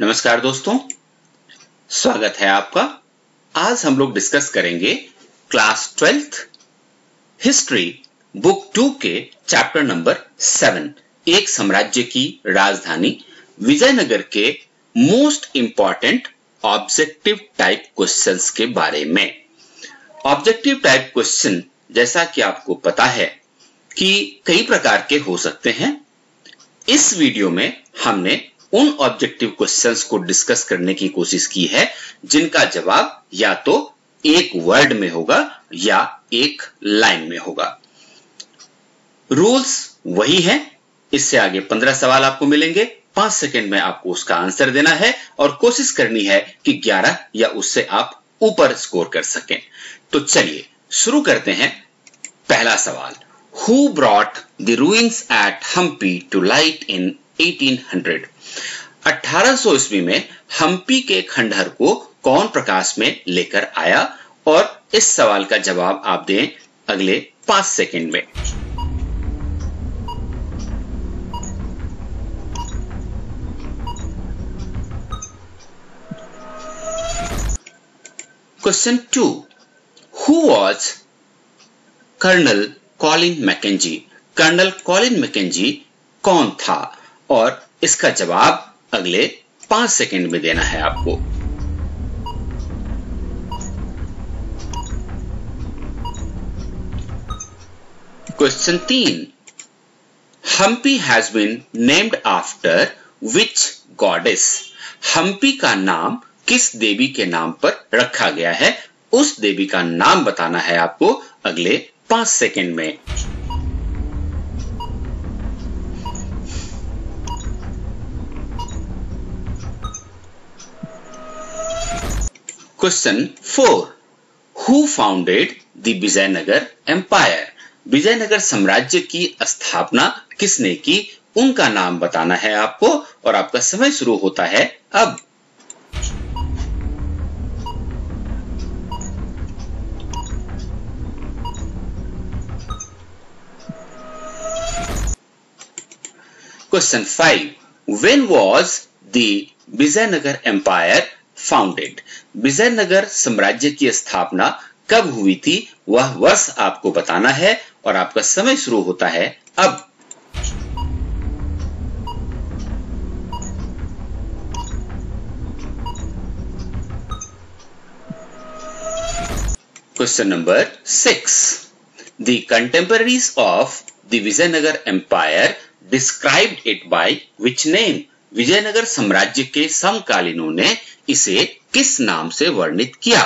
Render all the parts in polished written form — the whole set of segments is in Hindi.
नमस्कार दोस्तों, स्वागत है आपका। आज हम लोग डिस्कस करेंगे क्लास 12th हिस्ट्री बुक 2 के चैप्टर नंबर 7 एक साम्राज्य की राजधानी विजयनगर के most important objective type questions के बारे में। ऑब्जेक्टिव टाइप क्वेश्चन जैसा कि आपको पता है कि कई प्रकार के हो सकते हैं। इस वीडियो में हमने उन ऑब्जेक्टिव क्वेश्चंस को डिस्कस करने की कोशिश की है जिनका जवाब या तो एक वर्ड में होगा या एक लाइन में होगा। रूल्स वही है। इससे आगे 15 सवाल आपको मिलेंगे। 5 सेकंड में आपको उसका आंसर देना है और कोशिश करनी है कि 11 या उससे आप ऊपर स्कोर कर सकें। तो चलिए शुरू करते हैं। पहला सवाल, Who brought the ruins at Hampi to light in 1800? 1800 ईस्वी में हम्पी के खंडहर को कौन प्रकाश में लेकर आया? और इस सवाल का जवाब आप दें अगले 5 सेकंड में। Question 2, Who was colonel Colin Mackenzie? Colonel Colin Mackenzie कौन था? और इसका जवाब अगले 5 सेकंड में देना है आपको। Question 3, Hampi has been named after which goddess? Hampi का नाम किस देवी के नाम पर रखा गया है? उस देवी का नाम बताना है आपको अगले 5 सेकंड में। Question 4, Who founded the Vijayanagar empire? Vijayanagar साम्राज्य की स्थापना किसने की? उनका नाम बताना है आपको और आपका समय शुरू होता है अब। Question 5, When was the Vijayanagar empire founded? Vijayanagar साम्राज्य की स्थापना कब हुई थी? वह वर्ष आपको बताना है और आपका समय शुरू होता है अब। Question number 6, The contemporaries of the Vijayanagar empire described it by which name? Vijayanagar साम्राज्य के समकालीनों ने इसे किस नाम से वर्णित किया?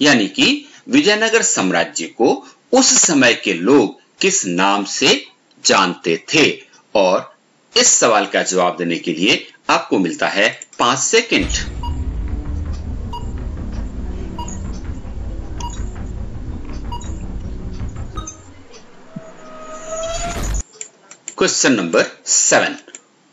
यानी कि विजयनगर साम्राज्य को उस समय के लोग किस नाम से जानते थे? और इस सवाल का जवाब देने के लिए आपको मिलता है 5 second. Question number 7,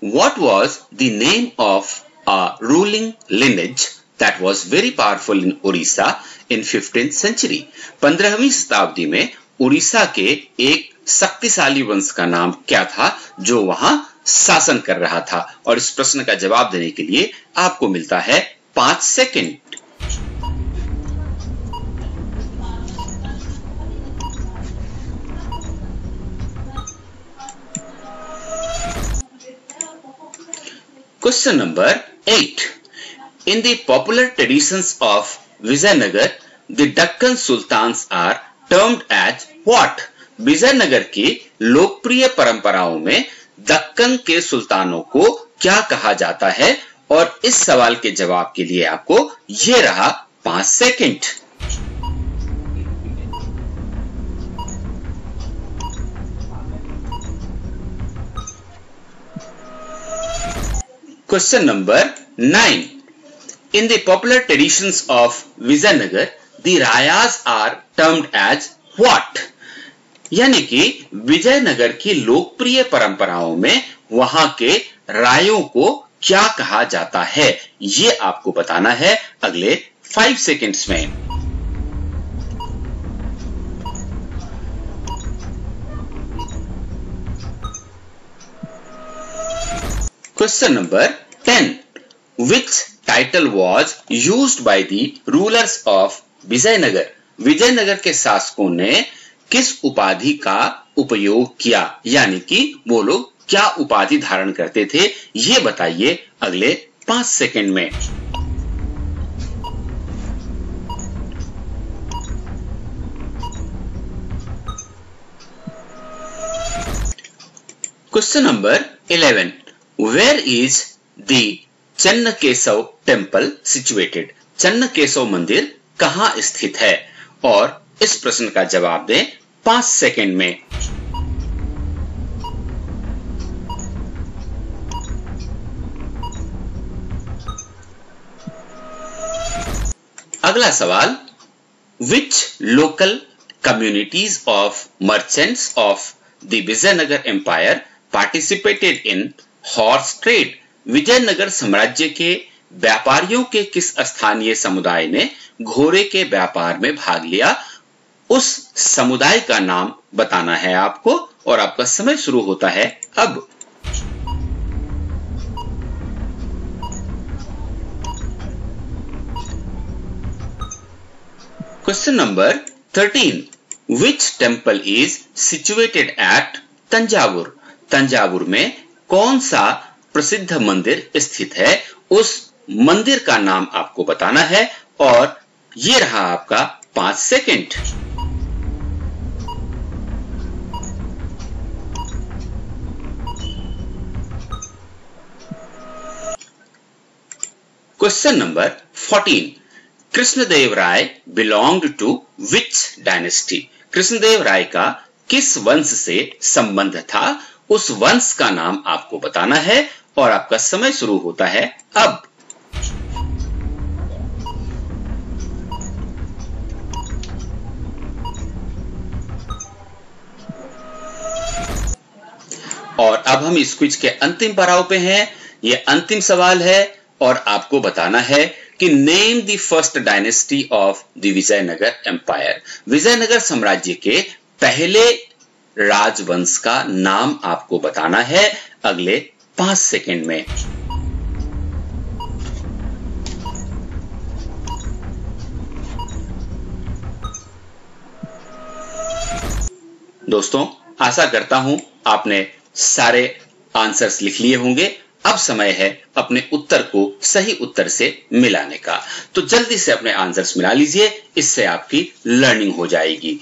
What was the name of a ruling lineage that was very powerful in Orissa in 15th century? 15वीं शताब्दी में उड़ीसा के एक शक्तिशाली वंश का नाम क्या था जो वहां शासन कर रहा था? और इस प्रश्न का जवाब देने के लिए आपको मिलता है 5 second. Question number 8, In the popular traditions of Vijayanagar, the Deccan Sultans are termed as what? Vijayanagar की लोकप्रिय परंपराओं में दक्कन के सुल्तानों को क्या कहा जाता है? और इस सवाल के जवाब के लिए आपको ये रहा 5 second. Question number 9, In the popular traditions of Vijayanagar, the Rayas are termed as what? यानी कि विजयनगर की लोकप्रिय परंपराओं में वहां के रायों को क्या कहा जाता है? ये आपको बताना है अगले 5 सेकंड्स में। Question number 10, Which title was used by the rulers of Vijayanagar? Vijayanagar के शासकों ने किस उपाधि का उपयोग किया, यानी कि वो लोग क्या उपाधि धारण करते थे, ये बताइए अगले 5 सेकंड में। Question number 11, where is the Channakeshava temple situated? Channakeshava मंदिर कहां स्थित है? और इस प्रश्न का जवाब दें 5 सेकंड में। अगला सवाल, which local communities of merchants of the Vijayanagar empire participated in horse trade? Vijayanagara साम्राज्य के व्यापारियों के किस स्थानीय समुदाय ने घोड़े के व्यापार में भाग लिया? उस समुदाय का नाम बताना है आपको और आपका समय शुरू होता है अब। Question number 13, which temple is situated at Thanjavur? Thanjavur में कौन सा प्रसिद्ध मंदिर स्थित है? उस मंदिर का नाम आपको बताना है और ये रहा आपका 5 second. Question number 14, Krishnadeva Raya belonged to which dynasty? Krishnadeva Raya का किस वंश से संबंध था? उस वंश का नाम आपको बताना है और आपका समय शुरू होता है अब। और अब हम इस क्विज के अंतिम पड़ाव पे हैं। ये अंतिम सवाल है और आपको बताना है कि name the first dynasty of the Vijayanagar empire. Vijayanagar साम्राज्य के पहले राजवंश का नाम आपको बताना है अगले 5 सेकंड में। दोस्तों, आशा करता हूं आपने सारे आंसर्स लिख लिए होंगे। अब समय है अपने उत्तर को सही उत्तर से मिलाने का। तो जल्दी से अपने आंसर्स मिला लीजिए, इससे आपकी लर्निंग हो जाएगी।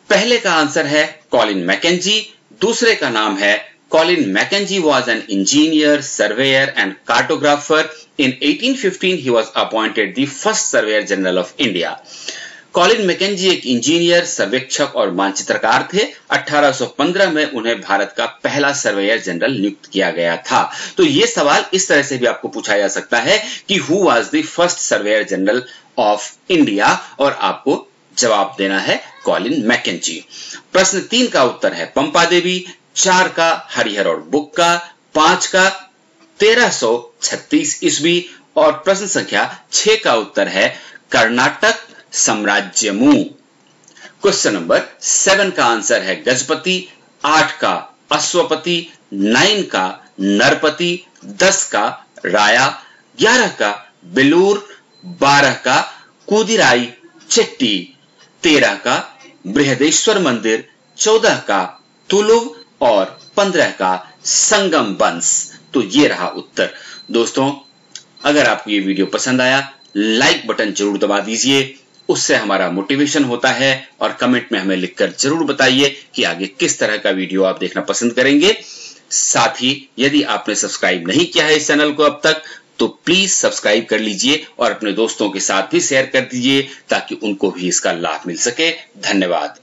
पहले का आंसर है कॉलिन मैकेंजी। दूसरे का नाम है Colin McKenzie was an engineer, surveyor and cartographer. In 1815 he was appointed the first surveyor general of India. Colin McKenzie एक इंजीनियर, सर्वेक्षक और मानचित्रकार थे। 1815 में उन्हें भारत का पहला सर्वेयर जनरल नियुक्त किया गया था। तो ये सवाल इस तरह से भी आपको पूछा जा सकता है कि who was the first surveyor general of India, और आपको जवाब देना है कॉलिन मैकेंजी। प्रश्न 3 का उत्तर है पंपा देवी, 4 का हरिहर और बुक्का, 5 का 1336 ईस्वी और प्रश्न संख्या 6 का उत्तर है कर्नाटक साम्राज्यमु। क्वेश्चन नंबर 7 का आंसर है गजपति, 8 का अश्वपति, 9 का नरपति, 10 का राया, 11 का बेलूर, 12 का कुदिराई चेट्टी, 13 का बृहदेश्वर मंदिर, 14 का तुलुव और 15 का संगम वंश। तो ये रहा उत्तर। दोस्तों, अगर आपको ये वीडियो पसंद आया, लाइक बटन जरूर दबा दीजिए, उससे हमारा मोटिवेशन होता है। और कमेंट में हमें लिखकर जरूर बताइए कि आगे किस तरह का वीडियो आप देखना पसंद करेंगे। साथ ही यदि आपने सब्सक्राइब नहीं किया है इस चैनल को अब तक, तो प्लीज सब्सक्राइब कर लीजिए और अपने दोस्तों के साथ भी शेयर कर दीजिए ताकि उनको भी इसका लाभ मिल सके। धन्यवाद।